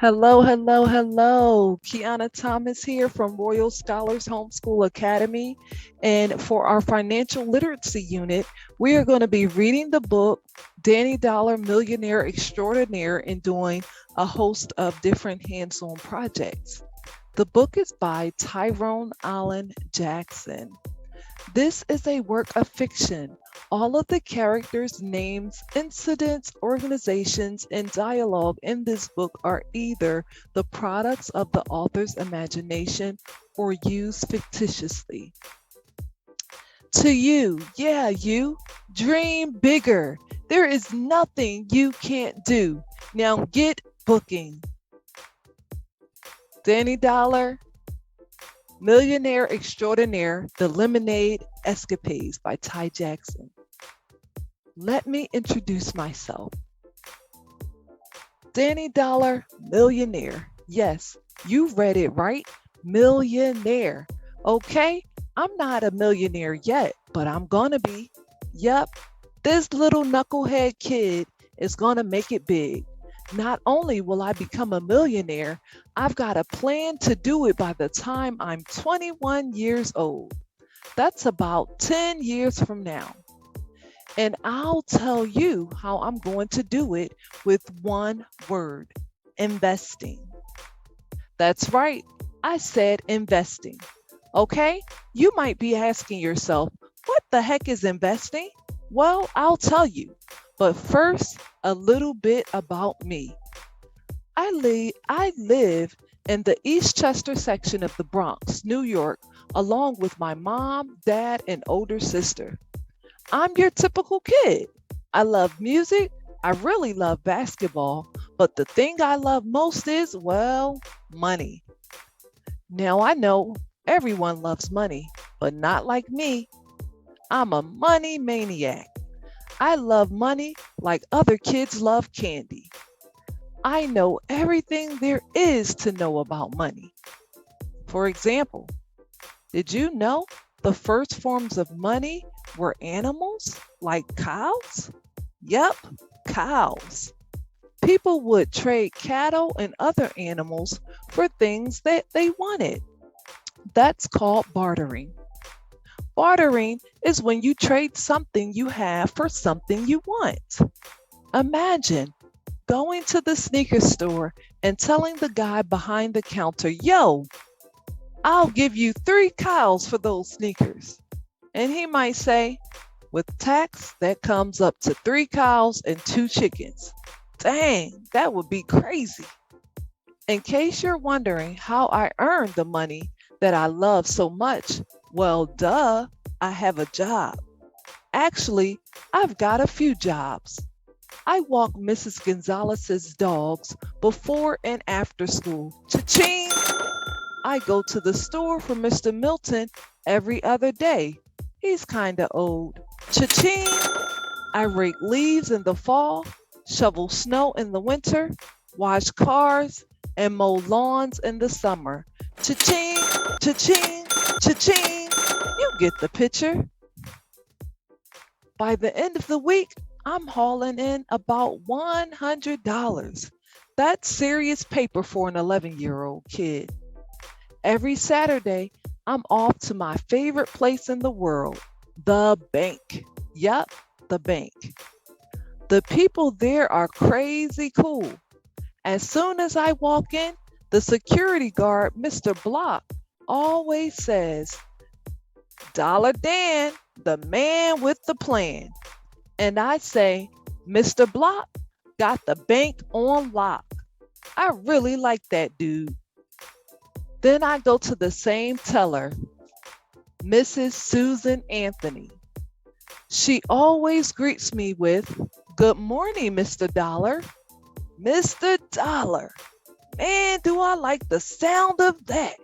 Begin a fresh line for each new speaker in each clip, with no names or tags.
Hello, hello, hello. Kiyana Thomas here from Royal Scholars Homeschool Academy. And for our financial literacy unit, we are going to be reading the book Danny Dollar Millionaire Extraordinaire and doing a host of different hands on projects. The book is by Tyrone Allen Jackson. This is a work of fiction. All of the characters, names, incidents, organizations, and dialogue in this book are either the products of the author's imagination or used fictitiously. To you, yeah, you, dream bigger. There is nothing you can't do. Now get booking. Danny Dollar, Millionaire Extraordinaire, The Lemonade Escapades by Ty Jackson. Let me introduce myself. Danny Dollar, millionaire. Yes, you read it right. Millionaire. Okay, I'm not a millionaire yet, but I'm gonna be. Yep, this little knucklehead kid is gonna make it big. Not only will I become a millionaire, I've got a plan to do it by the time I'm 21 years old. That's about 10 years from now. And I'll tell you how I'm going to do it with one word: investing. That's right, I said investing. Okay, you might be asking yourself, what the heck is investing? Well, I'll tell you. But first, a little bit about me. I live in the Eastchester section of the Bronx, New York, along with my mom, dad, and older sister. I'm your typical kid. I love music. I really love basketball. But the thing I love most is, well, money. Now I know everyone loves money, but not like me. I'm a money maniac. I love money like other kids love candy. I know everything there is to know about money. For example, did you know the first forms of money were animals like cows? Yep, cows. People would trade cattle and other animals for things that they wanted. That's called bartering. Bartering is when you trade something you have for something you want. Imagine going to the sneaker store and telling the guy behind the counter, yo, I'll give you 3 cows for those sneakers. And he might say, with tax, that comes up to 3 cows and 2 chickens. Dang, that would be crazy. In case you're wondering how I earned the money that I love so much, well, duh, I have a job. Actually, I've got a few jobs. I walk Mrs. Gonzalez's dogs before and after school. Cha-ching! I go to the store for Mr. Milton every other day. He's kinda old. Cha-ching! I rake leaves in the fall, shovel snow in the winter, wash cars, and mow lawns in the summer. Cha-ching! Cha-ching! Cha-ching! You get the picture. By the end of the week, I'm hauling in about $100. That's serious paper for an 11-year-old kid. Every Saturday, I'm off to my favorite place in the world, the bank. Yup, the bank. The people there are crazy cool. As soon as I walk in, the security guard, Mr. Block, always says, Dollar Dan, the man with the plan. And I say, Mr. Block got the bank on lock. I really like that dude. Then I go to the same teller, Mrs. Susan Anthony. She always greets me with, Good morning, Mr. Dollar. Mr. Dollar. Man, do I like the sound of that.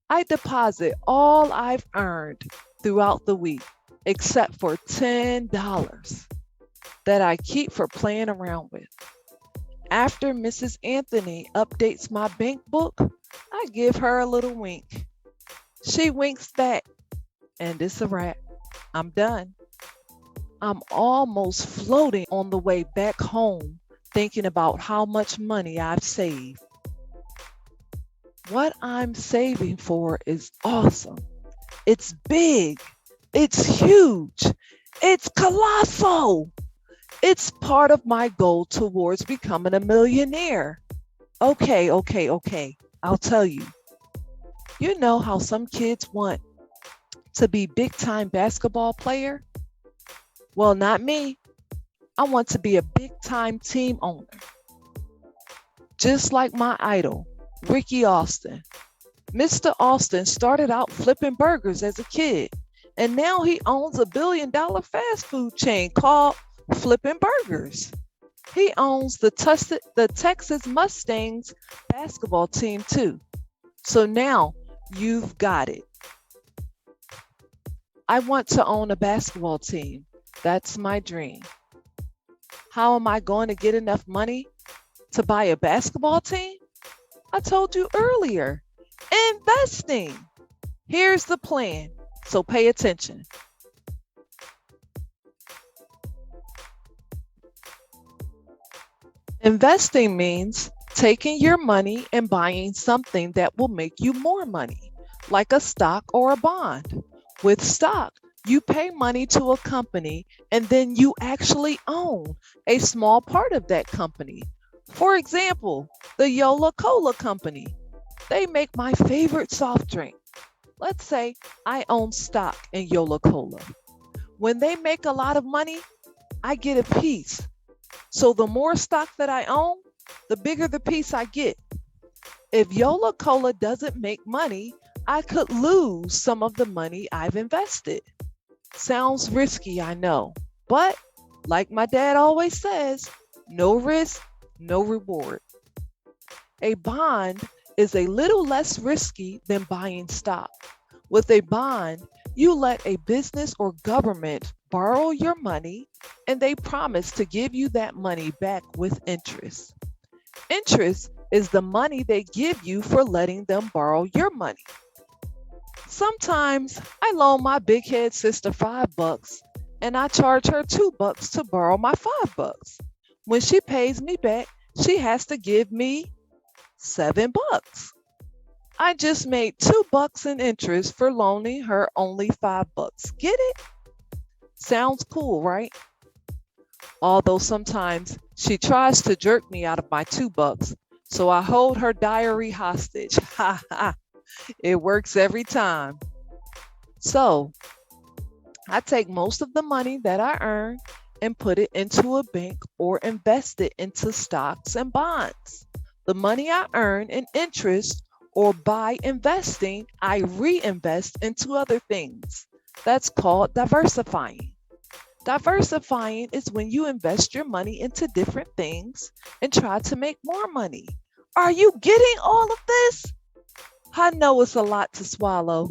I deposit all I've earned throughout the week, except for $10 that I keep for playing around with. After Mrs. Anthony updates my bank book, I give her a little wink. She winks back, and it's a wrap. I'm done. I'm almost floating on the way back home thinking about how much money I've saved. What I'm saving for is awesome. It's big. It's huge. It's colossal. It's part of my goal towards becoming a millionaire. Okay. I'll tell you. You know how some kids want to be big time basketball player? Well, not me. I want to be a big time team owner, just like my idol, Ricky Austin. Mr. Austin started out flipping burgers as a kid, and now he owns a $1 billion fast food chain called Flipping Burgers. He owns the Texas Mustangs basketball team too. So now you've got it. I want to own a basketball team. That's my dream. How am I going to get enough money to buy a basketball team? I told you earlier, investing. Here's the plan. So pay attention. Investing means taking your money and buying something that will make you more money, like a stock or a bond. With stock, you pay money to a company and then you actually own a small part of that company. For example, the Yola Cola Company. They make my favorite soft drink. Let's say I own stock in Yola Cola. When they make a lot of money, I get a piece. So the more stock that I own, the bigger the piece I get. If Yola Cola doesn't make money, I could lose some of the money I've invested. Sounds risky, I know. But like my dad always says, no risk, no reward. A bond is a little less risky than buying stock. With a bond, you let a business or government borrow your money and they promise to give you that money back with interest. Interest is the money they give you for letting them borrow your money. Sometimes I loan my big head sister $5 and I charge her $2 to borrow my $5. When she pays me back, she has to give me $7. I just made $2 in interest for loaning her only $5. Get it? Sounds cool, right? Although sometimes she tries to jerk me out of my $2, so I hold her diary hostage. Ha ha. It works every time. So I take most of the money that I earn and put it into a bank or invest it into stocks and bonds. The money I earn in interest or by investing, I reinvest into other things. That's called diversifying. Diversifying is when you invest your money into different things and try to make more money. Are you getting all of this? I know it's a lot to swallow.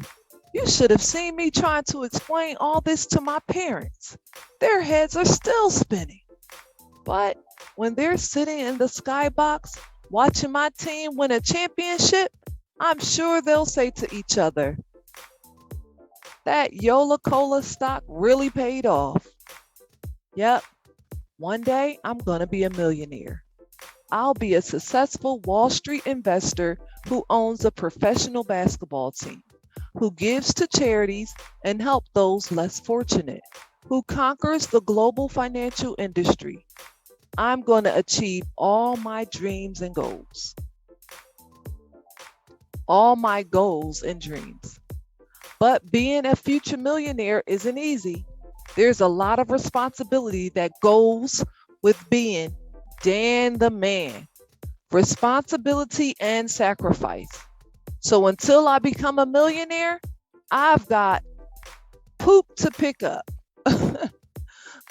You should have seen me trying to explain all this to my parents. Their heads are still spinning. But when they're sitting in the skybox watching my team win a championship, I'm sure they'll say to each other, that Yola Cola stock really paid off. Yep, one day I'm going to be a millionaire. I'll be a successful Wall Street investor who owns a professional basketball team, who gives to charities and help those less fortunate, who conquers the global financial industry. I'm going to achieve all my dreams and goals. All my goals and dreams. But being a future millionaire isn't easy. There's a lot of responsibility that goes with being Dan the man. Responsibility and sacrifice. So until I become a millionaire, I've got poop to pick up.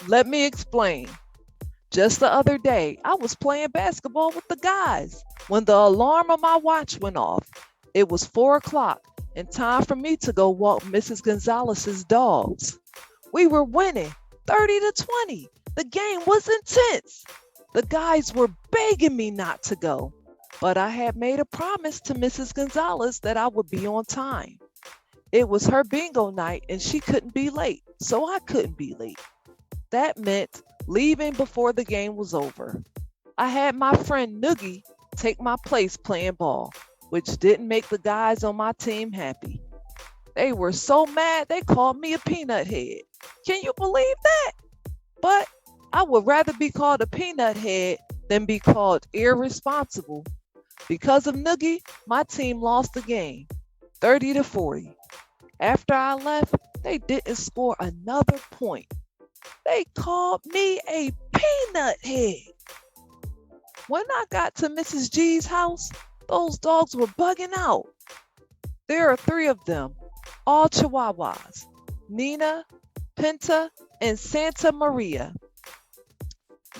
Let me explain. Just the other day, I was playing basketball with the guys when the alarm on my watch went off. It was 4 o'clock and time for me to go walk Mrs. Gonzalez's dogs. We were winning 30-20. The game was intense. The guys were begging me not to go, but I had made a promise to Mrs. Gonzalez that I would be on time. It was her bingo night and she couldn't be late, so I couldn't be late. That meant leaving before the game was over. I had my friend Noogie take my place playing ball, which didn't make the guys on my team happy. They were so mad they called me a peanut head. Can you believe that? But I would rather be called a peanut head than be called irresponsible. Because of Noogie, my team lost the game, 30-40. After I left, they didn't score another point. They called me a peanut head. When I got to Mrs. G's house, those dogs were bugging out. There are three of them, all Chihuahuas: Nina, Pinta, and Santa Maria.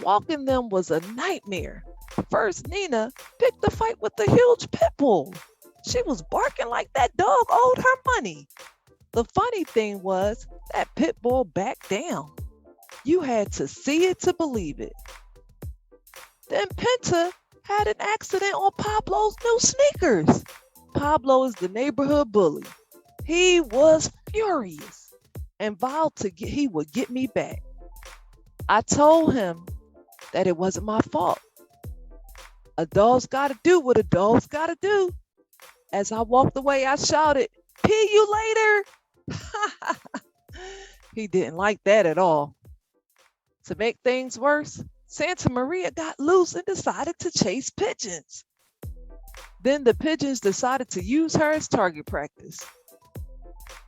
Walking them was a nightmare. First, Nina picked a fight with the huge pit bull. She was barking like that dog owed her money. The funny thing was that pit bull backed down. You had to see it to believe it. Then Pinta had an accident on Pablo's new sneakers. Pablo is the neighborhood bully. He was furious and vowed he would get me back. I told him that it wasn't my fault. A dog's gotta do what a dog's gotta do. As I walked away, I shouted, "See you later." He didn't like that at all. To make things worse, Santa Maria got loose and decided to chase pigeons. Then the pigeons decided to use her as target practice.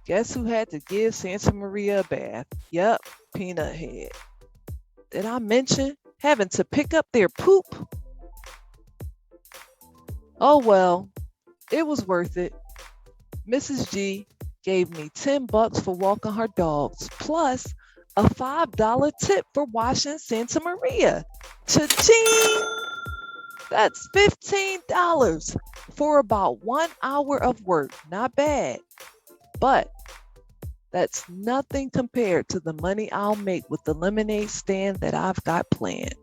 Guess who had to give Santa Maria a bath? Yup, Peanut Head. Did I mention having to pick up their poop? Oh well, it was worth it. Mrs. G gave me $10 for walking her dogs, plus a $5 tip for washing Santa Maria. Cha-ching! That's $15 for about 1 hour of work. Not bad. But that's nothing compared to the money I'll make with the lemonade stand that I've got planned.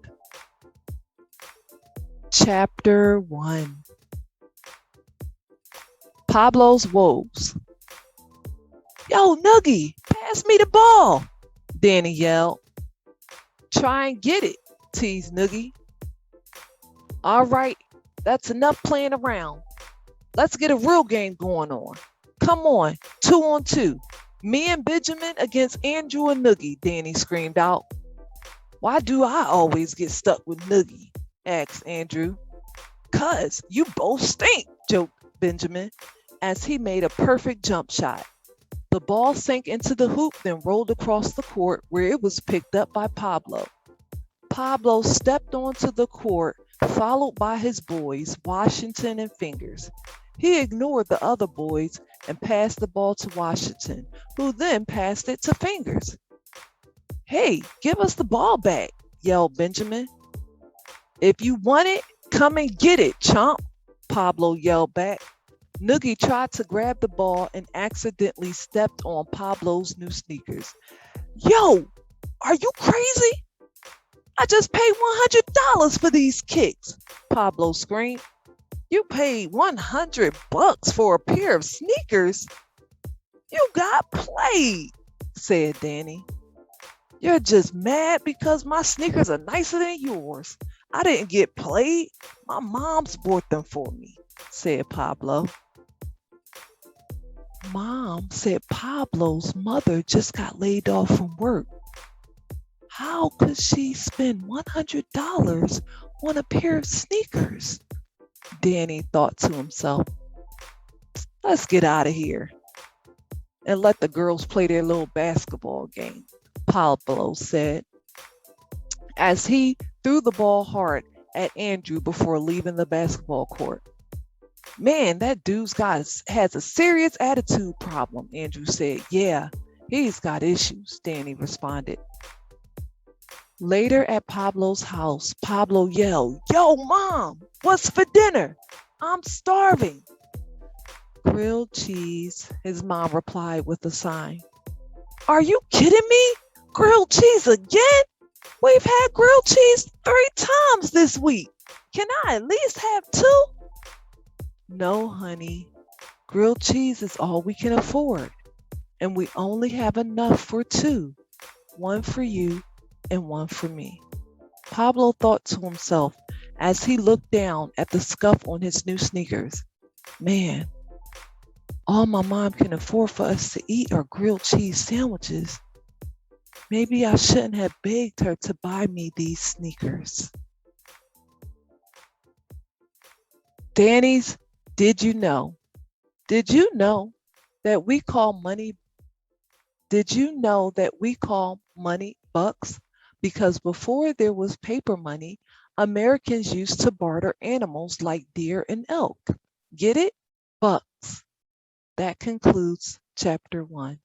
Chapter 1. Pablo's woes. Yo, Noogie, pass me the ball, Danny yelled. Try and get it, teased Noogie. All right, that's enough playing around. Let's get a real game going on. Come on, 2-on-2. Me and Benjamin against Andrew and Noogie, Danny screamed out. Why do I always get stuck with Noogie? Asked Andrew. 'Cause you both stink, joked Benjamin, as he made a perfect jump shot. The ball sank into the hoop, then rolled across the court where it was picked up by Pablo. Pablo stepped onto the court, followed by his boys, Washington and Fingers. He ignored the other boys and passed the ball to Washington, who then passed it to Fingers. Hey, give us the ball back, yelled Benjamin. If you want it, come and get it, chump, Pablo yelled back. Noogie tried to grab the ball and accidentally stepped on Pablo's new sneakers. Yo, are you crazy? I just paid $100 for these kicks, Pablo screamed. You paid $100 for a pair of sneakers? You got played, said Danny. You're just mad because my sneakers are nicer than yours. I didn't get played. My mom's bought them for me, said Pablo. Mom said Pablo's mother just got laid off from work. How could she spend $100 on a pair of sneakers? Danny thought to himself. Let's get out of here and let the girls play their little basketball game, Pablo said, as he threw the ball hard at Andrew before leaving the basketball court. Man, that dude's has a serious attitude problem, Andrew said. Yeah, he's got issues, Danny responded. Later at Pablo's house, Pablo yelled, Yo, Mom, what's for dinner? I'm starving. Grilled cheese, his mom replied with a sigh. Are you kidding me? Grilled cheese again? We've had grilled cheese 3 times this week. Can I at least have 2? No, honey. Grilled cheese is all we can afford. And we only have enough for 2. 1 for you and 1 for me. Pablo thought to himself, as he looked down at the scuff on his new sneakers. Man, all my mom can afford for us to eat are grilled cheese sandwiches. Maybe I shouldn't have begged her to buy me these sneakers. Danny's, did you know? Did you know that we call money Did you know that we call money bucks? Because before there was paper money, Americans used to barter animals like deer and elk. Get it? Bucks. That concludes chapter 1.